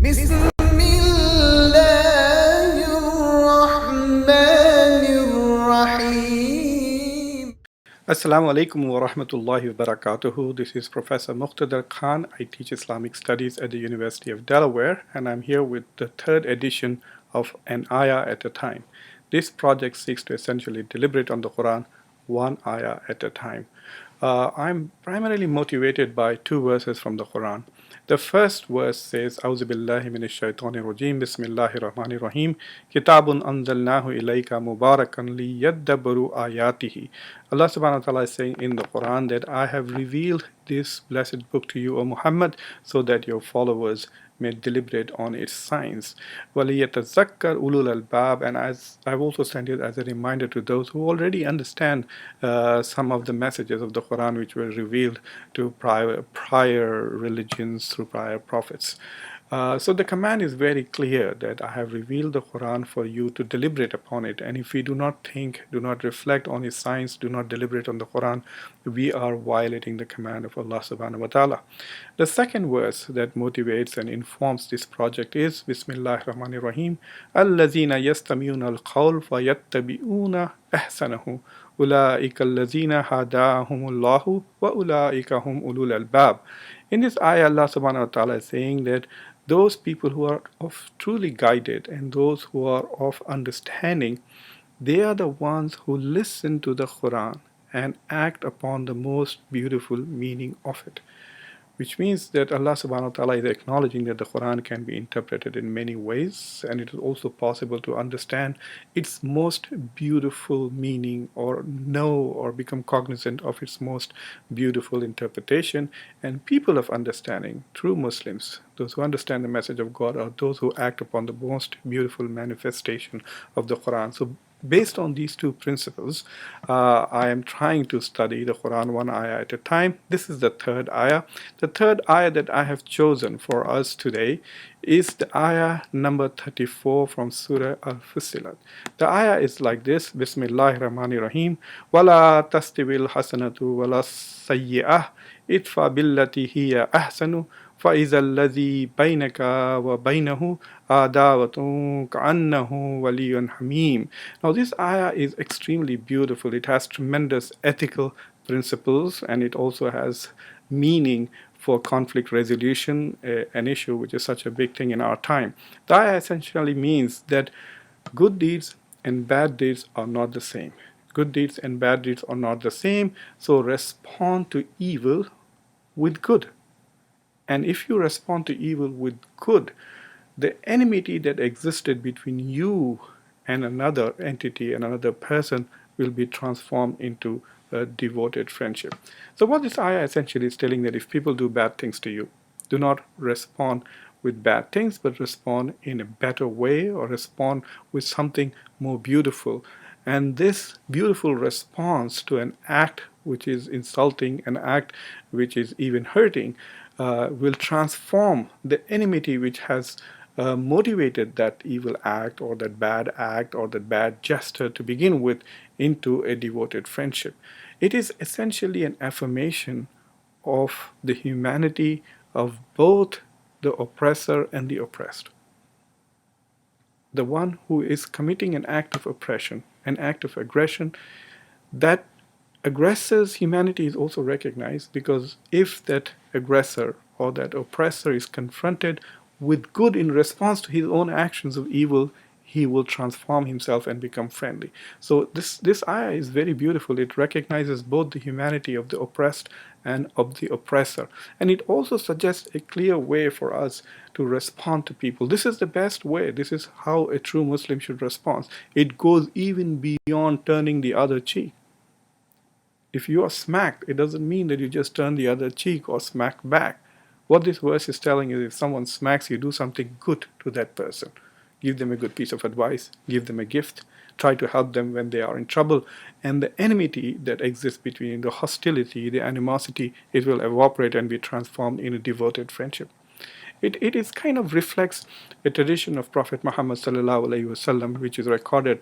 بسم الله الرحمن الرحيم. Assalamu alaikum wa rahmatullahi wa barakatuhu. This is Professor Muqtedar Khan. I teach Islamic Studies at the University of Delaware, and I'm here with the third edition of An Ayah at a Time. This project seeks to essentially deliberate on the Quran one ayah at a time. I'm primarily motivated by two verses from the Quran. The first verse says, A'udhu billahi minash shaitanir rajim, Bismillahir Rahmanir Rahim, Kitabun anzalnahu ilayka mubarakan liyadabbaru ayatihi. Allah subhanahu wa ta'ala is saying in the Quran that I have revealed this blessed book to you, O Muhammad, so that your followers may deliberate on its signs. وَلِيَتَذَكَّرْ ulul albab, and as I've also sent it as a reminder to those who already understand some of the messages of the Quran which were revealed to prior religions through prior prophets. So the command is very clear that I have revealed the Quran for you to deliberate upon it, and if we do not think, do not reflect on its signs, do not deliberate on the Quran, we are violating the command of Allah subhanahu wa ta'ala. The second verse that motivates and informs this project is Bismillahir Rahmanir Rahim, Allazina yastamiyuna al-qawl fayattabi'una ahsanahu, Ulaika allazina hadahumullahu wa ulaika hum ulul albab. In this ayah, Allah subhanahu wa ta'ala is saying that those people who are of truly guided and those who are of understanding, they are the ones who listen to the Quran and act upon the most beautiful meaning of it. Which means that Allah subhanahu wa ta'ala is acknowledging that the Quran can be interpreted in many ways, and it is also possible to understand its most beautiful meaning or know or become cognizant of its most beautiful interpretation. And people of understanding, true Muslims, those who understand the message of God, are those who act upon the most beautiful manifestation of the Quran. So based on these two principles, I am trying to study the Quran one ayah at a time. This is the third ayah. The third ayah that I have chosen for us today is the ayah number 34 from Surah Al-Fussilat. The ayah is like this, Bismillahir Rahmanir Rahim, وَلَا تَسْتَوِي الْحَسَنَةُ وَلَا السَّيِّئَةُ idfa billati hiya ahsanu فَإِذَا الَّذِي بَيْنَكَ وَبَيْنَهُ عَدَاوَةٌ كَأَنَّهُ وَلِيٌّ حَمِيمٌ. Now this ayah is extremely beautiful. It has tremendous ethical principles, and it also has meaning for conflict resolution, an issue which is such a big thing in our time. The ayah essentially means that good deeds and bad deeds are not the same. Good deeds and bad deeds are not the same, so respond to evil with good. And if you respond to evil with good, the enmity that existed between you and another entity and another person will be transformed into a devoted friendship. So what this ayah essentially is telling, that if people do bad things to you, do not respond with bad things, but respond in a better way, or respond with something more beautiful. And this beautiful response to an act which is insulting, an act which is even hurting, will transform the enmity which has motivated that evil act or that bad gesture to begin with into a devoted friendship. It is essentially an affirmation of the humanity of both the oppressor and the oppressed. The one who is committing an act of oppression, an act of aggression, that aggressor's humanity is also recognized, because if that aggressor or that oppressor is confronted with good in response to his own actions of evil, he will transform himself and become friendly. So this ayah is very beautiful. It recognizes both the humanity of the oppressed and of the oppressor. And it also suggests a clear way for us to respond to people. This is the best way. This is how a true Muslim should respond. It goes even beyond turning the other cheek. If you are smacked, it doesn't mean that you just turn the other cheek or smack back. What this verse is telling is, if someone smacks you, do something good to that person. Give them a good piece of advice, give them a gift, try to help them when they are in trouble, and the enmity that exists between, the hostility, the animosity, it will evaporate and be transformed in a devoted friendship. It is kind of reflects a tradition of Prophet Muhammad sallallahu alaihi wasallam, which is recorded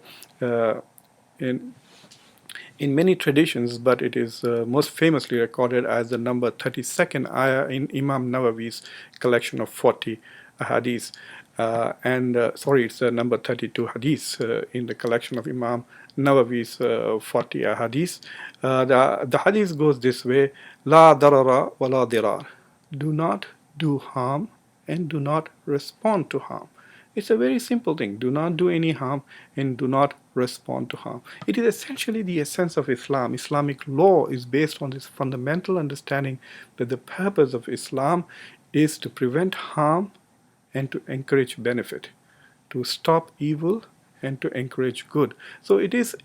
in many traditions, but it is most famously recorded as the number 32nd ayah in Imam Nawawi's collection of 40 hadith. Sorry, it's number 32 hadith in the collection of Imam Nawawi's 40 hadith. The hadith goes this way: La darara wa la dirar. Do not do harm and do not respond to harm. It's a very simple thing. Do not do any harm and do not respond to harm. It is essentially the essence of Islam. Islamic law is based on this fundamental understanding that the purpose of Islam is to prevent harm and to encourage benefit, to stop evil and to encourage good. So it is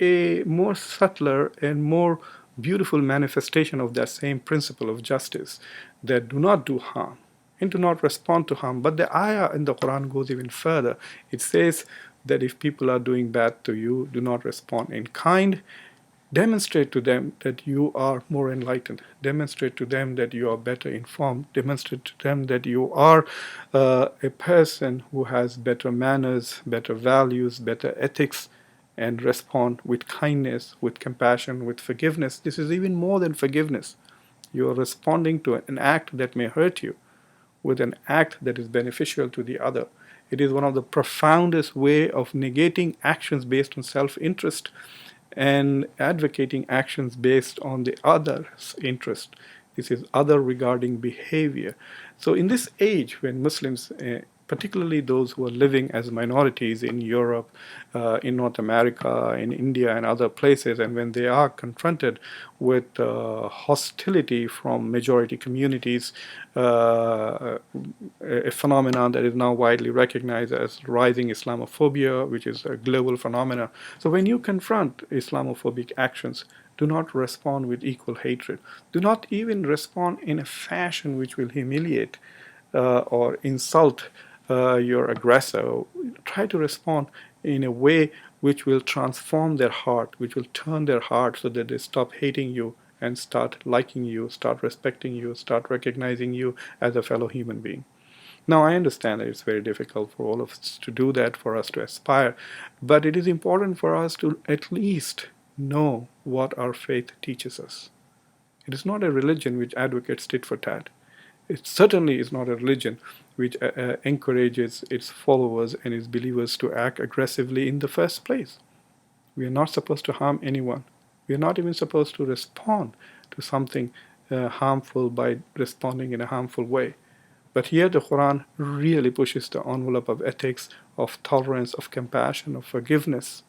a more subtler and more beautiful manifestation of that same principle of justice, that do not do harm and do not respond to harm. But the ayah in the Quran goes even further. It says that if people are doing bad to you, do not respond in kind. Demonstrate to them that you are more enlightened. Demonstrate to them that you are better informed. Demonstrate to them that you are a person who has better manners, better values, better ethics, and respond with kindness, with compassion, with forgiveness. This is even more than forgiveness. You are responding to an act that may hurt you with an act that is beneficial to the other. It is one of the profoundest way of negating actions based on self-interest and advocating actions based on the other's interest. This is other regarding behavior. So in this age when Muslims, particularly those who are living as minorities in Europe, in North America, in India and other places, and when they are confronted with hostility from majority communities, a phenomenon that is now widely recognized as rising Islamophobia, which is a global phenomenon. So when you confront Islamophobic actions, do not respond with equal hatred. Do not even respond in a fashion which will humiliate or insult your aggressor. Try to respond in a way which will transform their heart, which will turn their heart so that they stop hating you and start liking you, start respecting you, start recognizing you as a fellow human being. Now, I understand that it's very difficult for all of us to do that, for us to aspire, but it is important for us to at least know what our faith teaches us. It is not a religion which advocates tit for tat. It certainly is not a religion which encourages its followers and its believers to act aggressively in the first place. We are not supposed to harm anyone. We are not even supposed to respond to something harmful by responding in a harmful way. But here the Quran really pushes the envelope of ethics, of tolerance, of compassion, of forgiveness.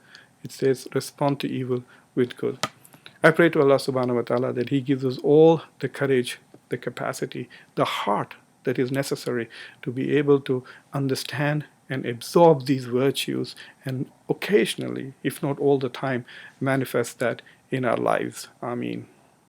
It says, respond to evil with good. I pray to Allah subhanahu wa ta'ala that He gives us all the courage, the capacity, the heart that is necessary to be able to understand and absorb these virtues and occasionally, if not all the time, manifest that in our lives. Ameen.